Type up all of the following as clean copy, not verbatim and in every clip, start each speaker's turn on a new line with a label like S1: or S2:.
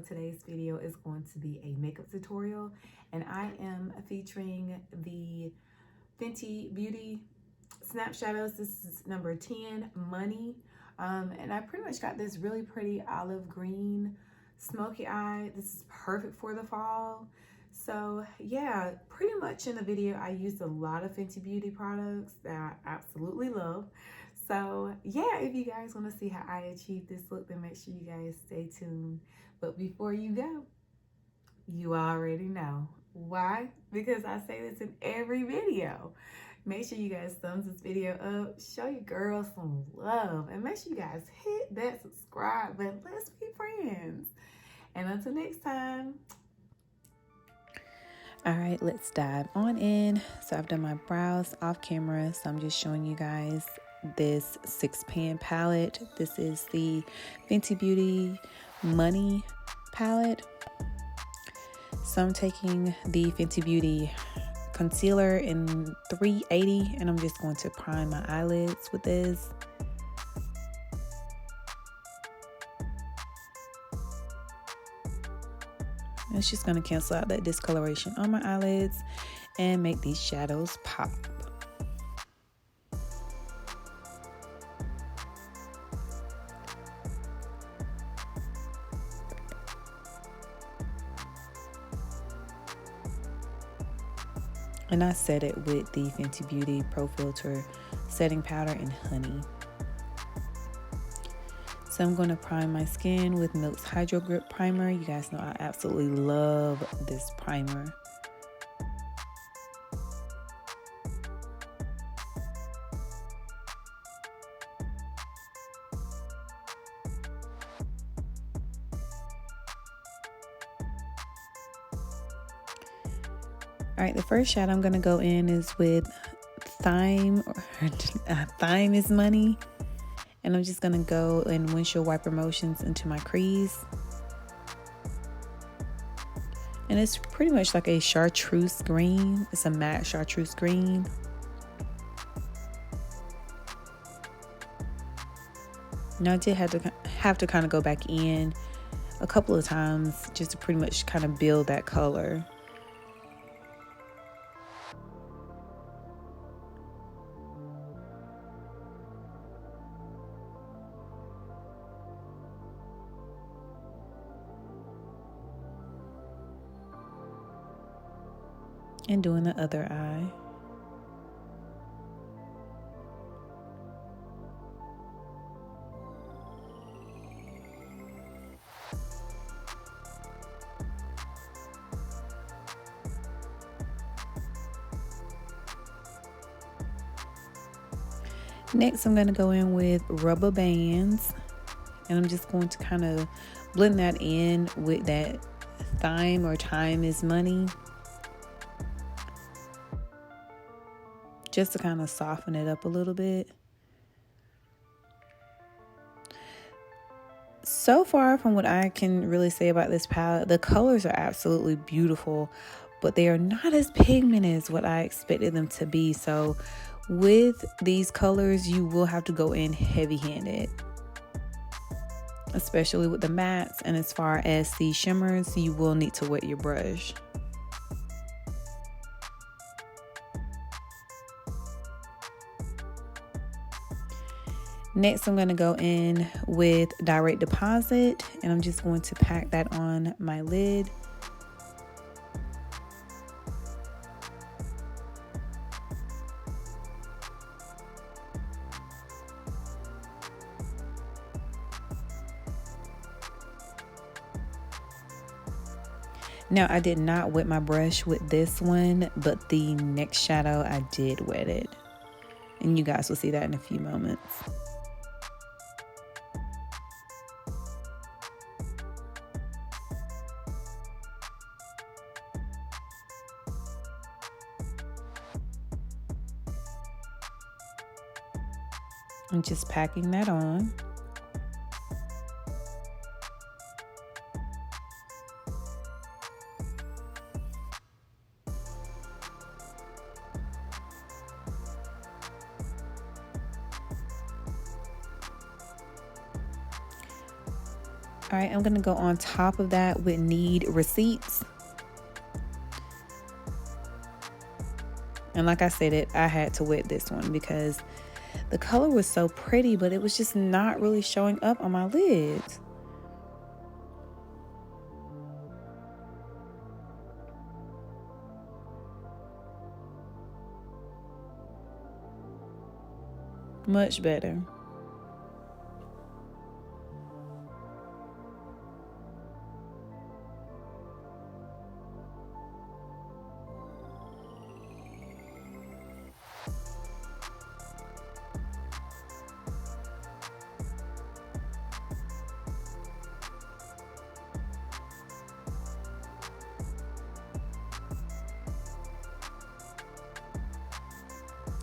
S1: today's video is going to be a makeup tutorial, and I am featuring the Fenty Beauty Snap Shadows. This is number 10, Money. And I pretty much got this really pretty olive green smoky eye. This is perfect for the fall. So yeah, pretty much in the video I used a lot of Fenty Beauty products that I absolutely love. So yeah, if you guys want to see how I achieved this look, then make sure you guys stay tuned. But before you go, you already know why, because I say this in every video. Make sure you guys thumbs this video up, show your girl some love, and make sure you guys hit that subscribe button. Let's be friends. And until next time.
S2: All right, let's dive on in. So I've done my brows off camera, so I'm just showing you guys this 6-pan palette. This is the Fenty Beauty Money palette. So I'm taking the Fenty Beauty concealer in 380, and I'm just going to prime my eyelids with this. It's just going to cancel out that discoloration on my eyelids and make these shadows pop. And I set it with the Fenty Beauty Pro Filter setting powder and honey. So I'm going to prime my skin with Milk's Hydro Grip Primer. You guys know I absolutely love this primer. All right, the first shade I'm going to go in is with Thyme, or Thyme is Money. And I'm just going to go in windshield wiper motions into my crease. And it's pretty much like a chartreuse green. It's a matte chartreuse green. Now I did have to kind of go back in a couple of times just to pretty much kind of build that color. And doing the other eye. Next, I'm going to go in with rubber bands, and I'm just going to kind of blend that in with that Thyme or Time is Money, just to kind of soften it up a little bit. So far from what I can really say about this palette, the colors are absolutely beautiful, but they are not as pigmented as what I expected them to be. So with these colors, you will have to go in heavy-handed, especially with the mattes. And as far as the shimmers, you will need to wet your brush. Next, I'm going to go in with Direct Deposit, and I'm just going to pack that on my lid. Now, I did not wet my brush with this one, but the next shadow I did wet it. And you guys will see that in a few moments. I'm just packing that on. All right, I'm gonna go on top of that with Need Receipts. And like I said, I had to wet this one because the color was so pretty, but it was just not really showing up on my lids. Much better.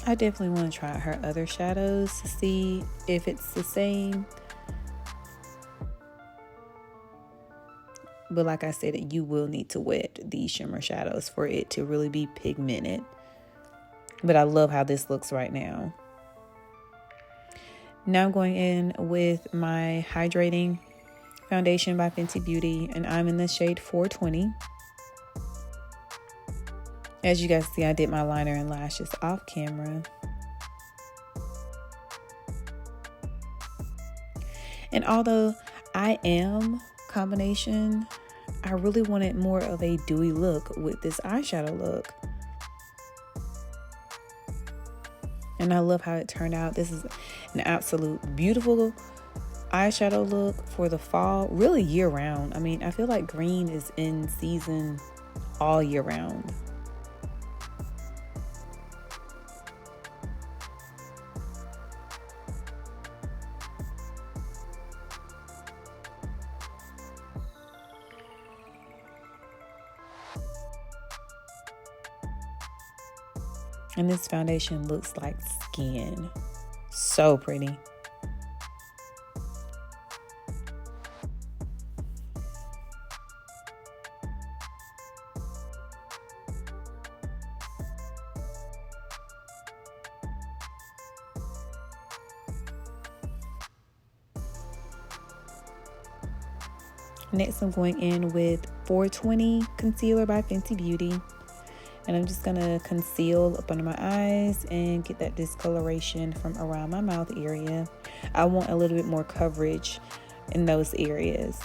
S2: I definitely want to try her other shadows to see if it's the same. But like I said, you will need to wet these shimmer shadows for it to really be pigmented. But I love how this looks right now. Now I'm going in with my hydrating foundation by Fenty Beauty, and I'm in the shade 420. As you guys see, I did my liner and lashes off camera. And although I am combination, I really wanted more of a dewy look with this eyeshadow look. And I love how it turned out. This is an absolute beautiful eyeshadow look for the fall, really year round. I mean, I feel like green is in season all year round. And this foundation looks like skin. So pretty. Next, I'm going in with 420 concealer by Fenty Beauty. And I'm just gonna conceal up under my eyes and get that discoloration from around my mouth area. I want a little bit more coverage in those areas.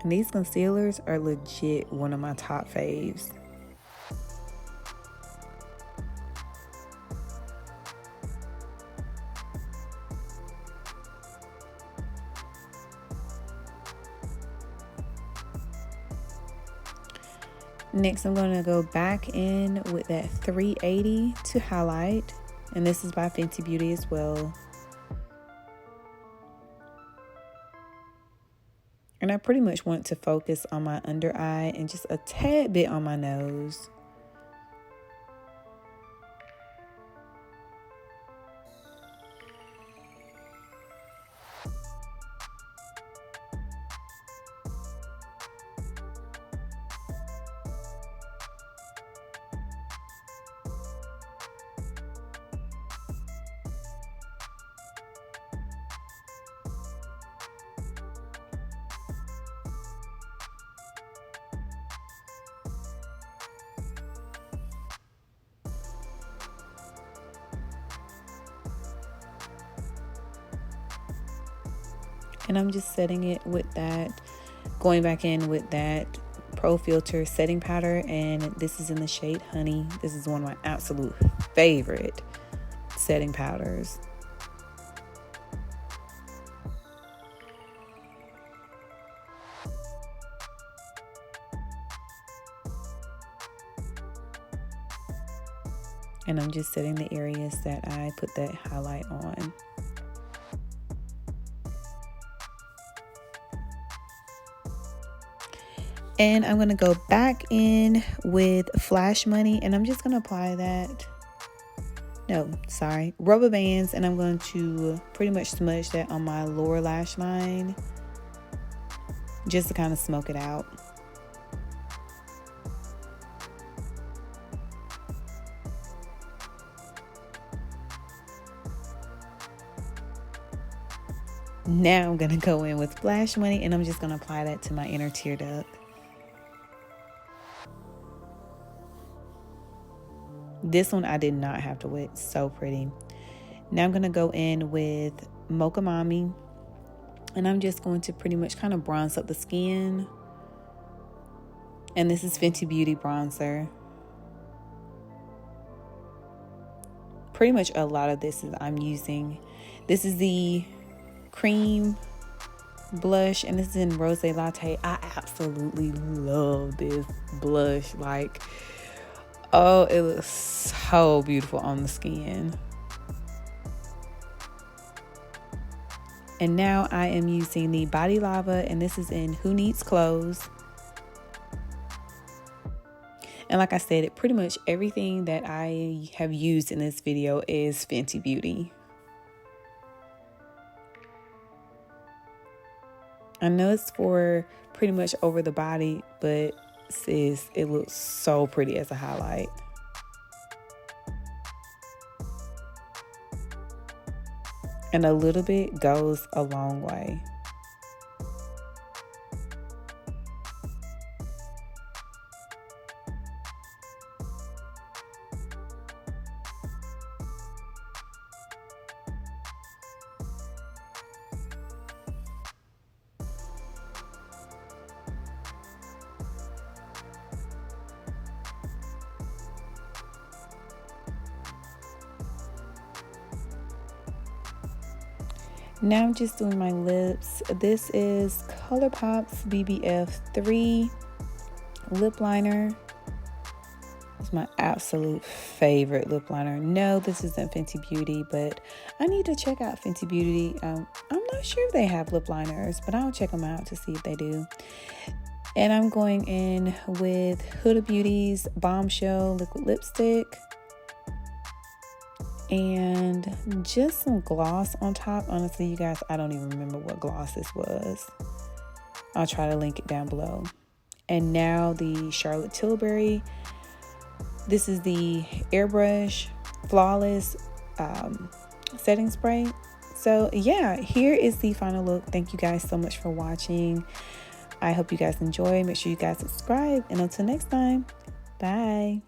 S2: And these concealers are legit one of my top faves. Next, I'm going to go back in with that 380 to highlight. And this is by Fenty Beauty as well. And I pretty much want to focus on my under eye and just a tad bit on my nose. And I'm just setting it with that, going back in with that Pro Filter setting powder, and this is in the shade Honey. This is one of my absolute favorite setting powders. And I'm just setting the areas that I put that highlight on. And I'm going to go back in with Flash Money, and I'm just going to apply that. No, sorry, rubber bands, and I'm going to pretty much smudge that on my lower lash line just to kind of smoke it out. Now I'm going to go in with Flash Money, and I'm just going to apply that to my inner tear duct. This one I did not have to wet. So pretty. Now I'm going to go in with Mocha Mommy, and I'm just going to pretty much kind of bronze up the skin. And this is Fenty Beauty bronzer. Pretty much a lot of this is I'm using. This is the cream blush, and this is in Rose Latte. I absolutely love this blush. Like, oh, it looks so beautiful on the skin. And now I am using the Body Lava, and this is in Who Needs Clothes. And like I said, pretty much everything that I have used in this video is Fenty Beauty. I know it's for pretty much over the body, but sis, it looks so pretty as a highlight. And a little bit goes a long way. Now I'm just doing my lips. This is ColourPop's BBF 3 lip liner. It's my absolute favorite lip liner. No, this isn't Fenty Beauty, but I need to check out Fenty Beauty. I'm not sure if they have lip liners, but I'll check them out to see if they do. And I'm going in with Huda Beauty's Bombshell liquid lipstick. And just some gloss on top. Honestly, you guys, I don't even remember what gloss this was. I'll try to link it down below. And now the Charlotte Tilbury. This is the Airbrush Flawless setting spray. So yeah, here is the final look. Thank you guys so much for watching. I hope you guys enjoy. Make sure you guys subscribe. And until next time, bye.